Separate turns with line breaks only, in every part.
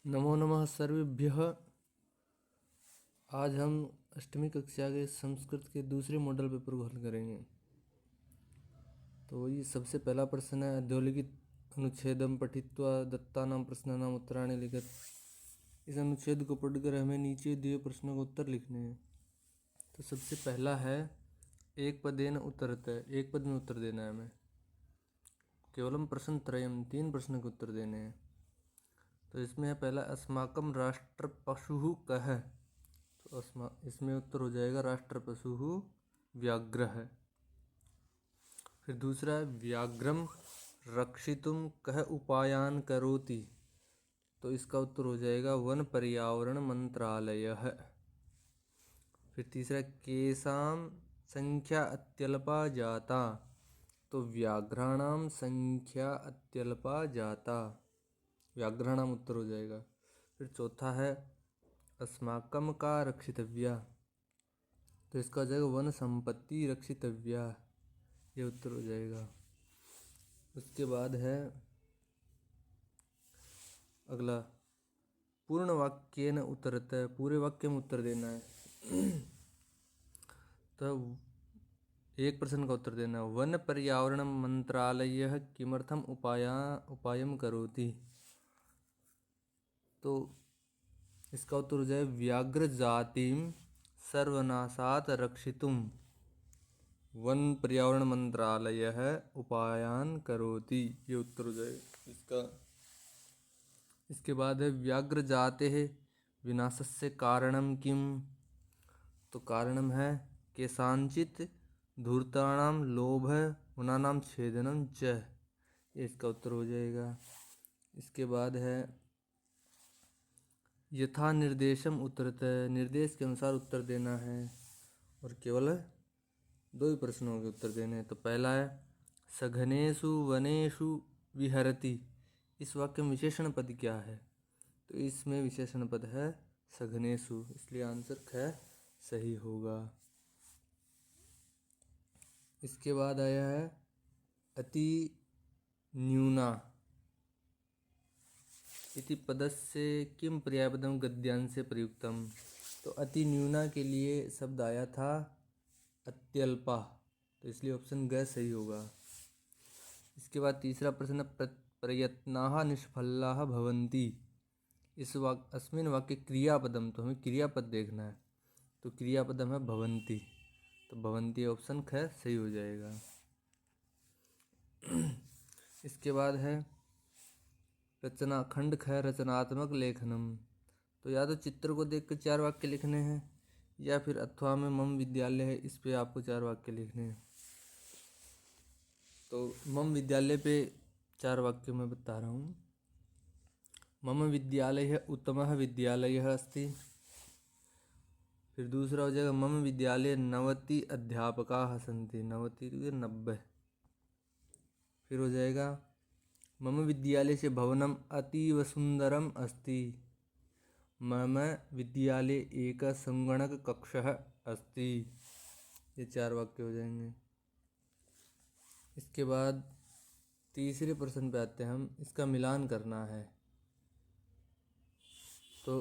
नमो नमः सर्वेभ्यः। आज हम अष्टमी कक्षा के संस्कृत के दूसरे मॉडल पेपर को हल करेंगे। तो ये सबसे पहला प्रश्न है, अधोलिखित अनुच्छेदम पठित्वा दत्तानां प्रश्नानां उत्तराणि लिखत। इस अनुच्छेद को पढ़कर हमें नीचे दिए प्रश्नों का उत्तर लिखने हैं। तो सबसे पहला है, एक पदेन उत्तरत। एक पद में उत्तर देना है हमें। केवलम प्रश्न त्रयम, 3 प्रश्न के उत्तर देने हैं। तो इसमें है पहला, अस्माकं राष्ट्र पशु कः। तो इसमें उत्तर हो जाएगा राष्ट्र पशु व्याघ्र है। फिर दूसरा है, व्याघ्रम रक्षितुम कः उपायान करोति। तो इसका उत्तर हो जाएगा वन पर्यावरण मंत्रालय है। फिर तीसरा, केसाम संख्या अत्यल्पा जाता। तो व्याघ्राणाम संख्या अत्यल्पा जाता, व्याघ्राणाम उत्तर हो जाएगा। फिर चौथा है, अस्माकं का रक्षितव्या। तो इसका हो जाएगा वन संपत्ति रक्षितव्या, ये उत्तर हो जाएगा। उसके बाद है अगला, पूर्ण वाक्येन उत्तरत। पूरे वाक्य में उत्तर देना है। तो एक प्रश्न का उत्तर देना है, वन पर्यावरण मंत्रालयः किमर्थम उपायम करोति। तो इसका उत्तर हो जाए व्याघ्र जातिम सर्वनाशात रक्षितुम वन पर्यावरण मंत्रालयः उपायान करोति, ये उत्तर हो जाए इसका। इसके बाद है, व्याघ्र जाते है विनाशस्य कारणम किम। तो कारणम है केषांचित् धूर्तानां लोभ गुणानां छेदनम च, ये इसका उत्तर हो जाएगा। इसके बाद है, यथा निर्देशम उत्तरत। निर्देश के अनुसार उत्तर देना है और केवल 2 ही प्रश्नों के उत्तर देने हैं। तो पहला है, सघनेषु वनेषु विहरति। इस वाक्य में विशेषण पद क्या है। तो इसमें विशेषण पद है सघनेषु, इसलिए आंसर ख सही होगा। इसके बाद आया है, अति न्यूना इति पदस्य किम पर्यायपदम गद्यांशे प्रयुक्तम। तो अति न्यूना के लिए शब्द आया था अत्यल्पा, तो इसलिए ऑप्शन ग सही होगा। इसके बाद तीसरा प्रश्न, प्रयत्नाः निष्फलाः भवन्ति। अस्मिन् वाक्य क्रियापदम, तो हमें क्रियापद देखना है। तो क्रियापदम है भवन्ति, तो भवन्ति ऑप्शन ख सही हो जाएगा। इसके बाद है, रचना खंड ख रचनात्मक लेखनम। तो या तो चित्र को देखकर 4 वाक्य लिखने हैं, या फिर अथवा में मम विद्यालय है, इस पे आपको 4 वाक्य लिखने हैं। तो मम विद्यालय पे 4 वाक्य मैं बता रहा हूँ। मम विद्यालय उत्तमः विद्यालयः अस्ति। फिर दूसरा हो जाएगा, मम विद्यालये 90 अध्यापकाः सन्ति। 90 तो 90। फिर हो जाएगा, मम विद्यालयस्य भवनम अतीव सुंदरम अस्ति। मम विद्यालये एकः संगणक कक्षः अस्ति। ये 4 वाक्य हो जाएंगे। इसके बाद तीसरे प्रश्न पे आते हैं हम, इसका मिलान करना है। तो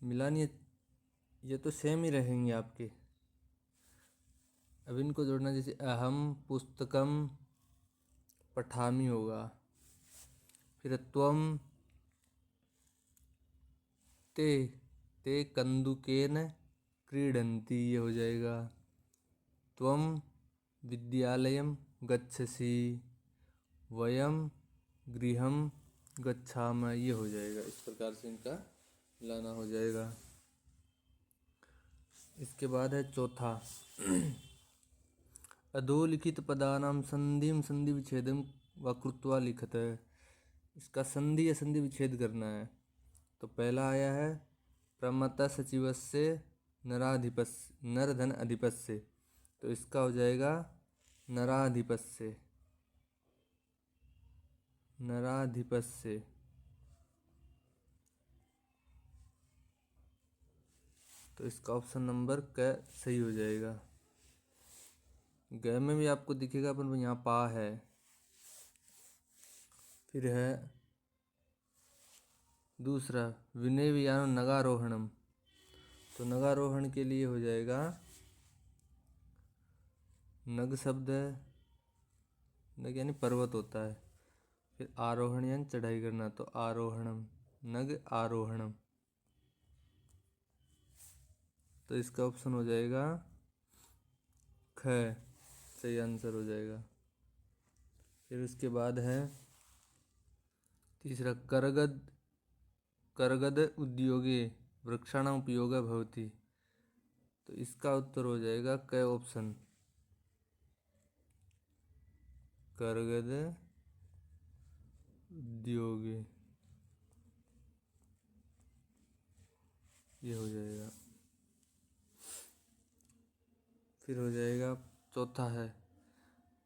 मिलान ये तो सेम ही रहेंगे आपके। अब इनको जोड़ना, जैसे अहम पुस्तकम पठामि होगा। फिर त्वम ते कंदुकेन क्रीडन्ति, ये हो जाएगा। त्वम विद्यालयम गच्छसि, वयम गृहम गच्छामः, ये हो जाएगा। इस प्रकार से इनका मिलाना हो जाएगा। इसके बाद है चौथा, अधोलिखित पदानां संधिम संधि विच्छेदम व कृत्वा लिखत। इसका संधि या संधि विच्छेद करना है। तो पहला आया है, प्रमत्ता सचिवस्य नराधिपस्य नरधन अधिपस्य। तो इसका हो जाएगा नराधिपस्य, नराधिपस्य। तो इसका ऑप्शन नंबर क सही हो जाएगा। ग में भी आपको दिखेगा, पर यहाँ पा है। फिर है, दूसरा विनय वियानो नगारोहणम, तो नगारोहण के लिए हो जाएगा नग शब्द है, नग यानी पर्वत होता है, फिर आरोहण यानी चढ़ाई करना, तो आरोहणम, नग आरोहणम, तो इसका ऑप्शन हो जाएगा ख, सही आंसर हो जाएगा। फिर उसके बाद है तीसरा करगद, करगद उद्योगे वृक्षाणां उपयोगः भवति, तो इसका उत्तर हो जाएगा क ऑप्शन, करगद उद्योगे, ये हो जाएगा। फिर हो जाएगा चौथा है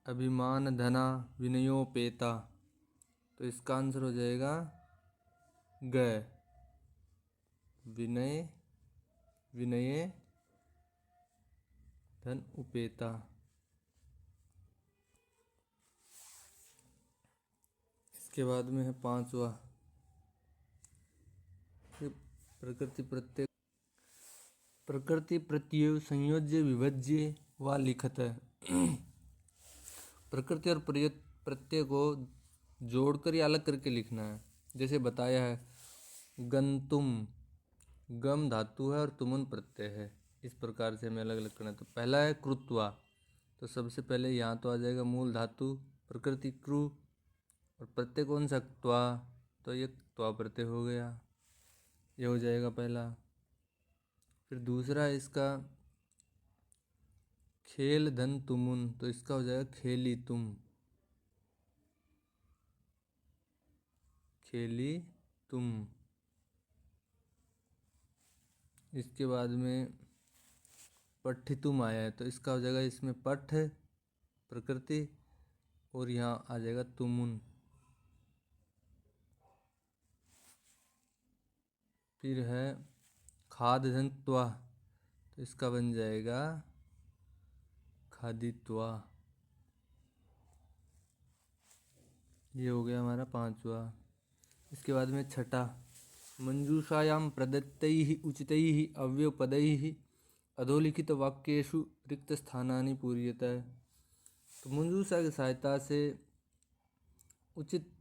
अभिमान धना विनयोपेता, तो इसका आंसर हो जाएगा ग, विनय विनये धन उपेता। इसके बाद में है पांचवा प्रकृति प्रत्यय, प्रकृति प्रत्यय संयोज्य विभज्य व लिखत है। प्रकृति और प्रत्यय को जोड़कर या अलग करके लिखना है। जैसे बताया है गंतुम, गम धातु है और तुमुन प्रत्यय है, इस प्रकार से हमें अलग अलग करना है। तो पहला है कृत्वा, तो सबसे पहले यहाँ तो आ जाएगा मूल धातु प्रकृति कृ, और प्रत्यय कौन सा त्वा, तो ये त्वा प्रत्यय हो गया, ये हो जाएगा पहला। फिर दूसरा है इसका खेल धन तुमुन, तो इसका हो जाएगा खेली तुम, खेली तुम। इसके बाद में पठितुम आया है, तो इसका हो जाएगा इसमें पठ प्रकृति और यहाँ आ जाएगा तुमुन। फिर है खाद धन त्वा, तो इसका बन जाएगा खादित्वा, ये हो गया हमारा पांचवा। इसके बाद में छठा मंजूषायाम प्रदत्तैः उचितैः अव्ययपदैः अधोलिखित वाक्येषु रिक्त स्थानानि पूर्यतः, तो मंजूषा की सहायता से उचित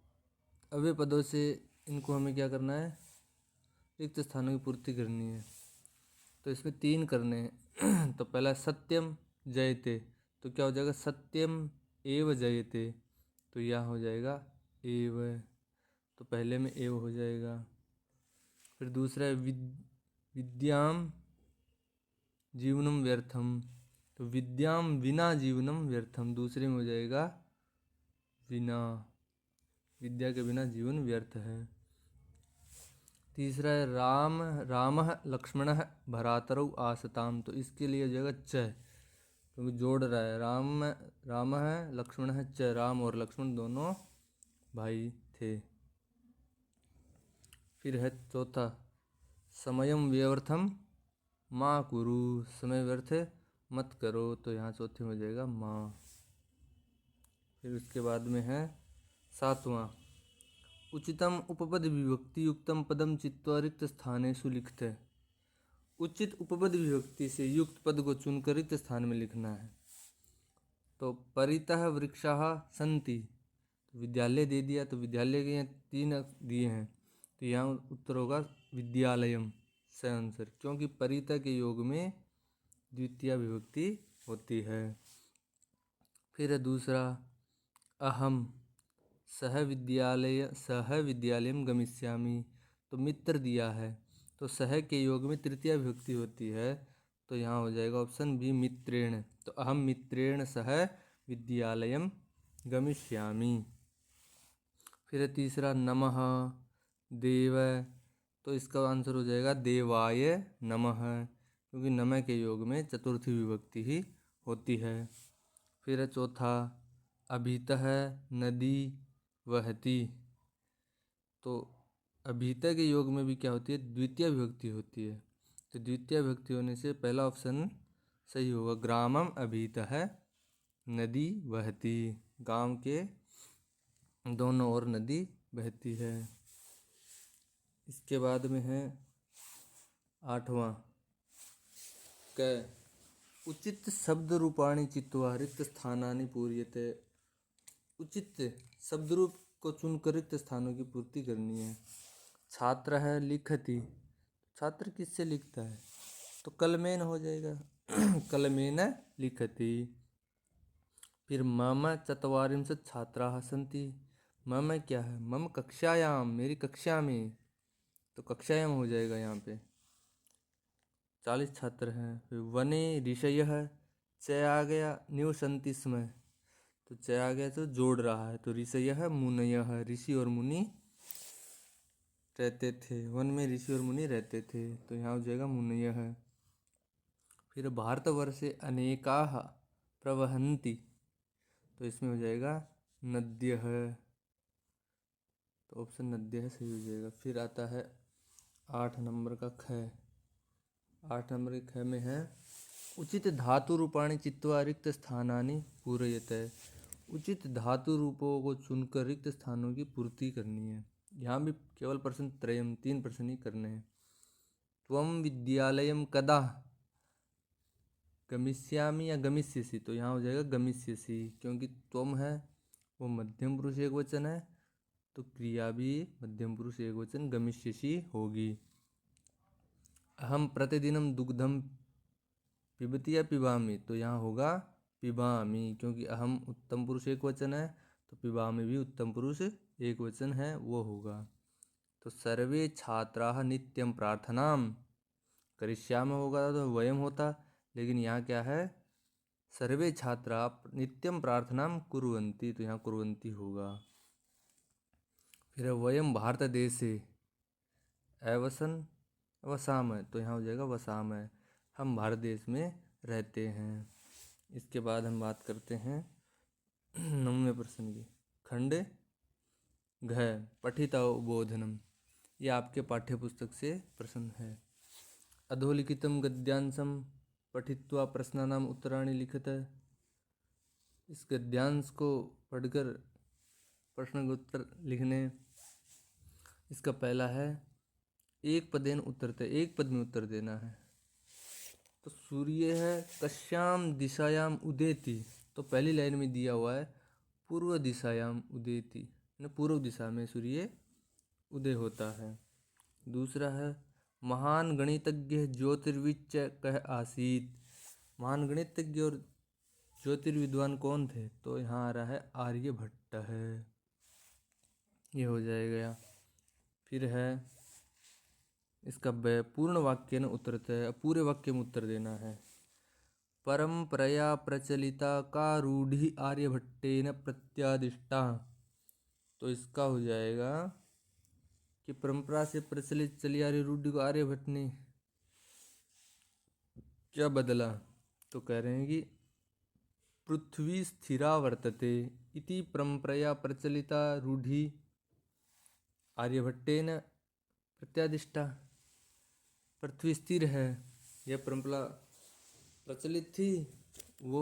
अव्यय पदों से इनको हमें क्या करना है, रिक्त स्थानों की पूर्ति करनी है। तो इसमें तीन करने हैं। तो पहला सत्यम जयते, तो क्या हो जाएगा सत्यम एव जयते, तो यह हो जाएगा एव, तो पहले में एव हो जाएगा। फिर दूसरा है विद्याम जीवनम व्यर्थम, तो विद्याम विना जीवनम व्यर्थम, दूसरे में हो जाएगा विना, विद्या के बिना जीवन व्यर्थ है। तीसरा है राम रामः लक्ष्मणः भरातरौ आसताम, तो इसके लिए हो जाएगा च, क्योंकि जोड़ रहा है, राम राम है लक्ष्मण है च, राम और लक्ष्मण दोनों भाई थे। फिर है चौथा समयम व्यर्थम माँ कुरु, समय व्यर्थ मत करो, तो यहाँ चौथे में हो जाएगा माँ। फिर उसके बाद में है सातवां उचितम उपपद विभक्ति युक्तम पदम चित्वा रिक्त स्थानेषु लिखते, उचित उपपद विभक्ति से युक्त पद को चुनकर रिक्त स्थान में लिखना है। तो परितः वृक्षाः सन्ति, तो विद्यालय दे दिया, तो विद्यालय के यहाँ तीन दिए हैं, तो यहाँ उत्तर होगा विद्यालयम, सही आंसर, क्योंकि परितः के योग में द्वितीय विभक्ति होती है। फिर है दूसरा अहम सह विद्यालयम गमिष्यामि, तो मित्र दिया है, तो सह के योग में तृतीय विभक्ति होती है, तो यहाँ हो जाएगा ऑप्शन बी मित्रेण, तो अहम मित्रेण सह विद्यालयम गमिष्यामि। फिर है तीसरा नमः देव, तो इसका आंसर हो जाएगा देवाय नमः, क्योंकि नमः के योग में चतुर्थी विभक्ति ही होती है। फिर है चौथा अभीतः नदी वहती, तो अभीतः के योग में भी क्या होती है, द्वितीय विभक्ति होती है, तो द्वितीय विभक्ति होने से पहला ऑप्शन सही होगा, ग्रामम अभीतः नदी वहती, गांव के दोनों ओर नदी बहती है। इसके बाद में है 8वां क उचित शब्द रूपाणी चित्वा रिक्त स्थानानि पूर्यते। उचित शब्द रूप को चुनकर रिक्त स्थानों की पूर्ति करनी है। छात्र है लिखति, छात्र किससे लिखता है तो कलमेन हो जाएगा कलमेन लिखति। फिर मम चत्वारिंशत् छात्राः सन्ति, मम क्या है, मम कक्षायाम, मेरी कक्षा में, तो कक्षायाम हो जाएगा यहाँ पे। 40 छात्र हैं। फिर वने ऋषयः, च आ गया, निवसन्ति स्म, तो च आ गया तो जोड़ रहा है, तो ऋषयः मुनयः, ऋषि और मुनि रहते थे, वन में ऋषि और मुनि रहते थे, तो यहाँ हो जाएगा मुनयः। फिर भारतवर्षे अनेकाः प्रवहन्ति, तो इसमें हो जाएगा नद्यः, तो ऑप्शन नद्यः सही हो जाएगा। फिर आता है 8 नंबर का ख। 8 नंबर के ख में है उचित धातु रूपाणी चित्वा रिक्त स्थानानि पूरयते। उचित धातु रूपों को चुनकर रिक्त स्थानों की पूर्ति करनी है। यहाँ भी केवल प्रश्न त्रयम, 3 प्रश्न ही करने हैं। त्वम विद्यालयम कदा गमिष्यामि या गमिष्यसि, तो यहाँ हो जाएगा गमिष्यसि, क्योंकि त्वम है वो मध्यम पुरुष एक वचन है, तो क्रिया भी मध्यम पुरुष एक वचन गमिष्यसि होगी। अहम प्रतिदिनम दुग्धम पिबती या पिबामी, तो यहाँ होगा पिबामी, क्योंकि अहम उत्तम पुरुष एक वचन है, तो पिबामी भी उत्तम पुरुष एक वचन है, वो होगा। तो सर्वे छात्राः नित्यम प्रार्थनाम करिष्यामि होगा तो वयम होता, लेकिन यहाँ क्या है, सर्वे छात्रा नित्यम प्रार्थनाम कुर्वन्ति, तो यहाँ कुर्वन्ति होगा। फिर वयम भारत देशे अवसन वसाम, तो यहाँ हो जाएगा वसाम, हम भारत देश में रहते हैं। इसके बाद हम बात करते हैं 9वें प्रश्न की। खंड घ पठिता उबोधनम, ये आपके पाठ्य पुस्तक से प्रश्न है। अधोलिखितम गद्यांशम पठित्वा प्रश्नानाम उत्तराणि लिखत। इस गद्यांश को पढ़कर प्रश्न के उत्तर लिखने। इसका पहला है एक पदेन उत्तरते, एक पद में उत्तर देना है। तो सूर्य है कश्याम दिशायाम उदेति, तो पहली लाइन में दिया हुआ है पूर्व दिशायाम उदेति, पूर्व दिशा में सूर्य उदय होता है। दूसरा है महान गणितज्ञ ज्योतिर्विच कह आसीत, महान गणितज्ञ और ज्योतिर्विद्वान कौन थे, तो यहाँ आ रहा है आर्यभट्ट है, ये हो जाएगा। फिर है इसका पूर्ण वाक्य न उत्तरते है, पूरे वाक्य में उत्तर देना है। परंपरया प्रचलिता का रूढ़ि आर्यभट्टेन प्रत्यादिष्टा, तो इसका हो जाएगा कि परंपरा से प्रचलित चली आ रही रूढ़ि को आर्यभट्ट ने क्या बदला, तो कह रहे हैं कि पृथ्वी स्थिरा वर्तते इति परंपरया प्रचलिता रूढ़ि आर्यभट्टेन प्रत्यादिष्टा, पृथ्वी स्थिर है, यह परंपरा प्रचलित थी, वो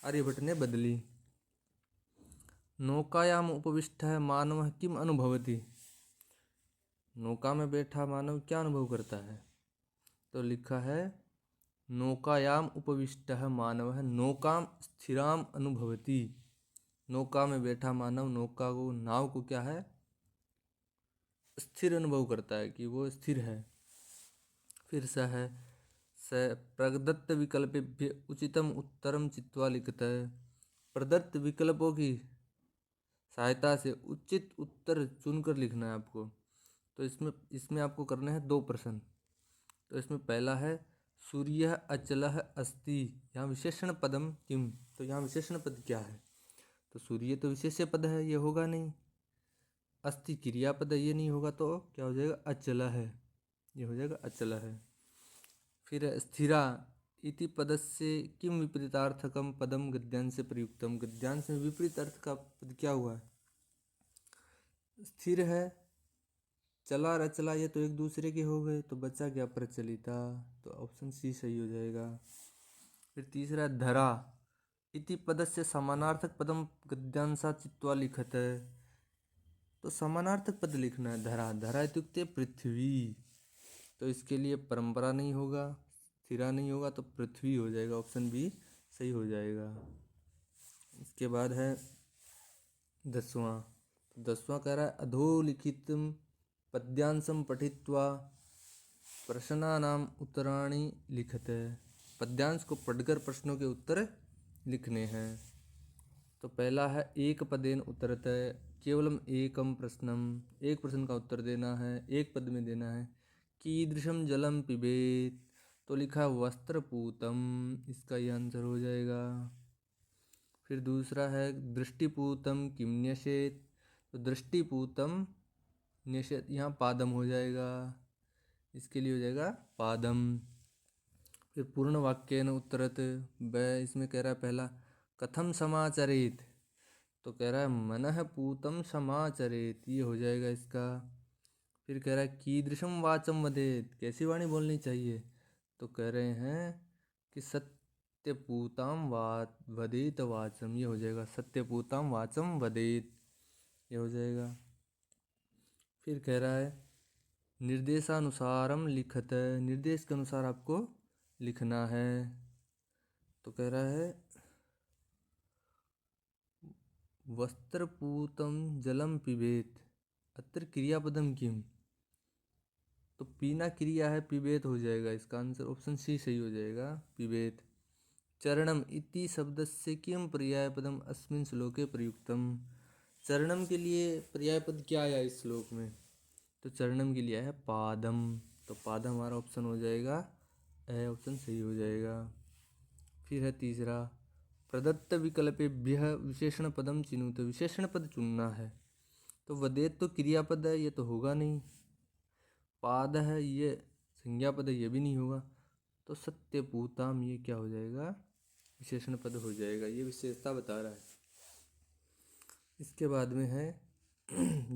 आर्यभट्ट ने बदली। नौकायाम उपविष्टः मानवः किम अनुभवति, नौका में बैठा मानव क्या अनुभव करता है, तो लिखा है नौकायाम उपविष्टः मानवः नौकाम स्थिराम अनुभवति, नौका में बैठा मानव नौका को, नाव को क्या है, स्थिर अनुभव करता है कि वो स्थिर है। फिर स है स प्रदत्त विकल्पेभ्य उचितम उत्तरम चित्वा लिखत है, प्रदत्त विकल्पों की सहायता से उचित उत्तर चुनकर लिखना है आपको। तो इसमें आपको करना है 2 प्रश्न। तो इसमें पहला है सूर्य अचलः अस्ति, यहाँ विशेषण पदम किम, तो यहाँ विशेषण पद क्या है, तो सूर्य तो विशेष्य पद है, ये होगा नहीं। अस्ति क्रियापद है, ये नहीं होगा, तो क्या हो जाएगा अचल है, ये हो जाएगा अचल है। फिर स्थिरा इति पदस्य किम विपरीतार्थकम पदम गद्यांश से प्रयुक्तम, गद्यांश में विपरीत अर्थ का पद क्या हुआ है, स्थिर है, चला और अचला ये तो एक दूसरे के हो गए, तो बचा क्या प्रचलिता, तो ऑप्शन सी सही हो जाएगा। फिर तीसरा धरा इति पदस्य समानार्थक पदम गद्यांशा चित्वा लिखत है, तो समानार्थक पद लिखना है। धरा, धरा इत्युक्ते पृथ्वी, तो इसके लिए परंपरा नहीं होगा, स्थिरा नहीं होगा, तो पृथ्वी हो जाएगा, ऑप्शन बी सही हो जाएगा। इसके बाद है 10वां। 10वां कह रहा है अधोलिखितम पद्यांशम पठित्वा प्रश्नानाम उत्तराणि लिखत। पद्यांश को पढ़कर प्रश्नों के उत्तर लिखने हैं। तो पहला है एक पदेन उत्तरत, केवलम एकम प्रश्नम, एक प्रश्न का उत्तर देना है, एक पद में देना है। कीदृशम जलम पिबेत, तो लिखा वस्त्रपूतम, इसका ये आंसर हो जाएगा। फिर दूसरा है दृष्टिपूतम किम न्यसेत, तो दृष्टिपूतम न्यसेत, यहाँ पादम हो जाएगा, इसके लिए हो जाएगा पादम। फिर पूर्ण वाक्य न उत्तरत, वह इसमें कह रहा है पहला कथम समाचरित, तो कह रहा है मनः पूतम समाचरित, ये हो जाएगा इसका। फिर कह रहा है कीदृशम वाचम वदेत, कैसी वाणी बोलनी चाहिए, तो कह रहे हैं कि सत्यपूताम वदेत वाचम, ये हो जाएगा सत्यपूताम वाचम वदेत, ये हो जाएगा। फिर कह रहा है निर्देशानुसारम लिखत, निर्देश के अनुसार आपको लिखना है। तो कह रहा है वस्त्रपूतम जलम पिबेत, अत्र क्रियापदम किम, तो पीना क्रिया है, पिबेत हो जाएगा, इसका आंसर ऑप्शन सी सही हो जाएगा, पिबेत। चरणम इति शब्दस्य किम पर्यायपदम अस्मिन् श्लोके प्रयुक्तम, चरणम के लिए पर्यायपद क्या आया इस श्लोक में, तो चरणम के लिए है पादम, तो पादम हमारा ऑप्शन हो जाएगा ए, ऑप्शन सही हो जाएगा। फिर है तीसरा प्रदत्त विकल्पेभ्यः विशेषण पदम चिनुत, विशेषण पद चुनना है। तो वदेत तो क्रियापद है, ये तो होगा नहीं। पाद है, ये संज्ञा पद है, ये भी नहीं होगा। तो सत्यपूताम, ये क्या हो जाएगा, विशेषण पद हो जाएगा, ये विशेषता बता रहा है। इसके बाद में है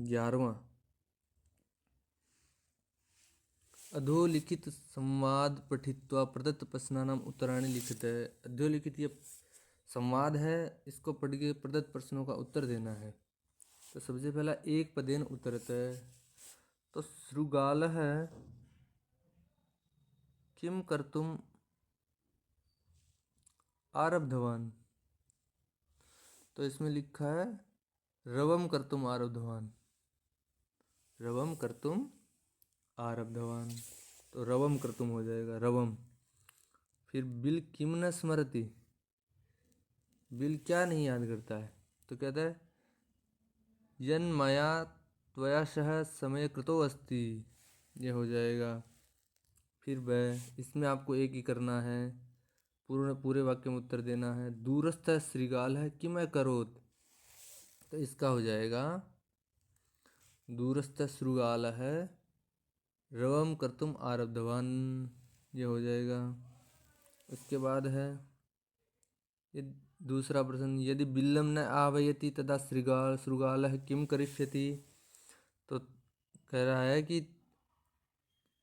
11वां अधोलिखित संवाद पठित्वा प्रदत्त प्रश्नानाम उत्तराणि लिखित है। अधोलिखित ये संवाद है, इसको पढ़ के प्रदत्त प्रश्नों का उत्तर देना है। तो सबसे पहला एक पदेन उत्तरत है, तो श्रुगाल है किम कर्तुम आरब्धवान, तो इसमें लिखा है रवम कर्तुम आरब्धवान, रवम कर्तुम आरब्धवान, तो रवम कर्तुम हो जाएगा, रवम। फिर बिल किम न स्मरति, बिल क्या नहीं याद करता है, तो कहता है यन मया त्वया सह समय कृतो अस्ति, ये हो जाएगा। फिर वह, इसमें आपको एक ही करना है, पूरे वाक्य में उत्तर देना है। दूरस्थ श्रीगाल है कि मैं करोत, तो इसका हो जाएगा दूरस्थ श्रुगाल है रवम कर्तुम आरब्धवान, ये हो जाएगा। उसके बाद है ये दूसरा प्रश्न, यदि बिल्लम न आवयति तदा श्रुगाल किम करिष्यति, तो कह रहा है कि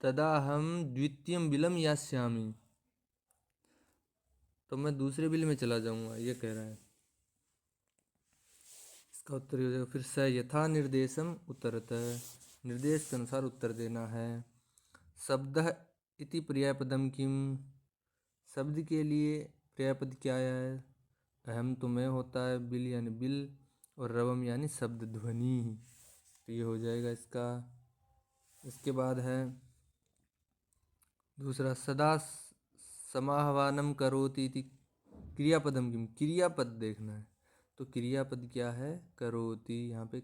तदा हम द्वितीयम बिलम यास्यामि, तो मैं दूसरे बिल में चला जाऊंगा, ये कह रहा है। इसका उत्तर हो जाएगा फिर स यथा निर्देशम उत्तरत, निर्देश के अनुसार उत्तर देना है। शब्द इति पर्यायपदम किम, शब्द के लिए पर्यायपद क्या है, अहम तो मैं होता है, बिल यानी बिल, और रवम यानी शब्द ध्वनि, तो ये हो जाएगा इसका। इसके बाद है दूसरा सदा समाहवानम करोति इति क्रियापदम किम, क्रियापद देखना है, तो क्रियापद क्या है, करोति, यहाँ पे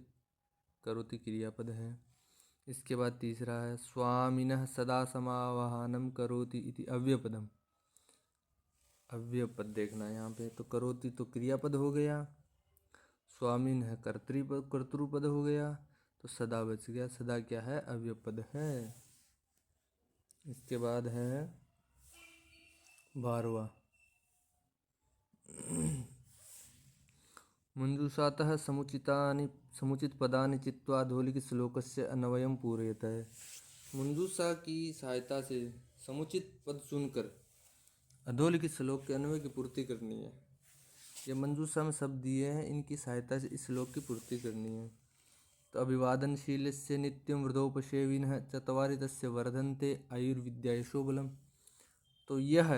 करोति क्रियापद है। इसके बाद तीसरा है स्वामिनः सदा समावाहनम करोति इति अव्ययपदम, अव्ययपद देखना है यहाँ पे, तो करोति तो क्रियापद हो गया, स्वामिन है कर्तृपद हो गया, तो सदा बच गया, सदा क्या है, अव्ययपद है। इसके बाद है 12वां मंजूषातः समुचित पदानि चित्वा अधोलिखित श्लोकस्य अन्वयं पूरयत, मंजूषा की सहायता से समुचित पद चुनकर अधोलिखित श्लोक के अन्वय की पूर्ति करनी है। ये मंजूषा में शब्द दिए हैं, इनकी सहायता से इस श्लोक की पूर्ति करनी है। तो अभिवादनशीलस्य नित्यं वृद्धोपसेविनः चत्वारि तस्य वर्धन्ते आयुर्विद्या यशोबलम। तो यह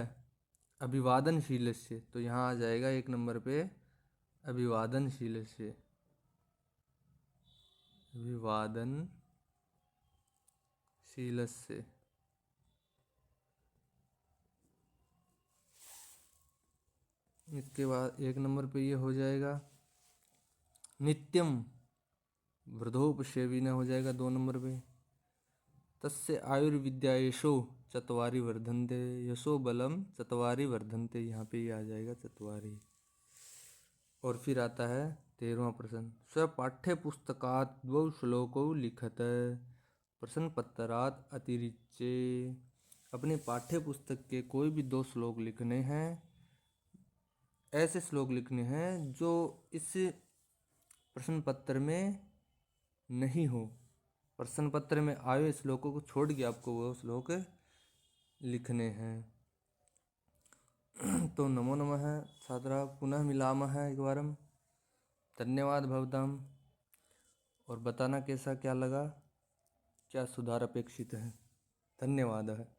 अभिवादनशीलस्य, तो यहाँ आ जाएगा 1 नंबर पे अभिवादनशीलस्य, अभिवादनशीलस्य। इसके बाद 1 नंबर पे ये हो जाएगा नित्यम वृद्धोपसेविनः हो जाएगा 2 नंबर पे। तस्य आयुर्विद्या यशो चत्वारि वर्धन्ते, यशो बलम चत्वारि वर्धन्ते, यहाँ पे ये आ जाएगा चत्वारि। और फिर आता है 13वां प्रश्न, स्व पाठ्य पुस्तकात् 2 श्लोकौ लिखत प्रश्न पत्रात् अतिरिच्य। अपने पाठ्य पुस्तक के कोई भी 2 श्लोक लिखने हैं, ऐसे श्लोक लिखने हैं जो इस प्रश्न पत्र में नहीं हो। प्रश्न पत्र में आए श्लोकों को छोड़ के आपको वो श्लोक लिखने हैं। तो नमो नमः छात्रा, पुनः मिलामः एक बारम। धन्यवाद भवताम। और बताना कैसा क्या लगा, क्या सुधार अपेक्षित है। धन्यवाद है।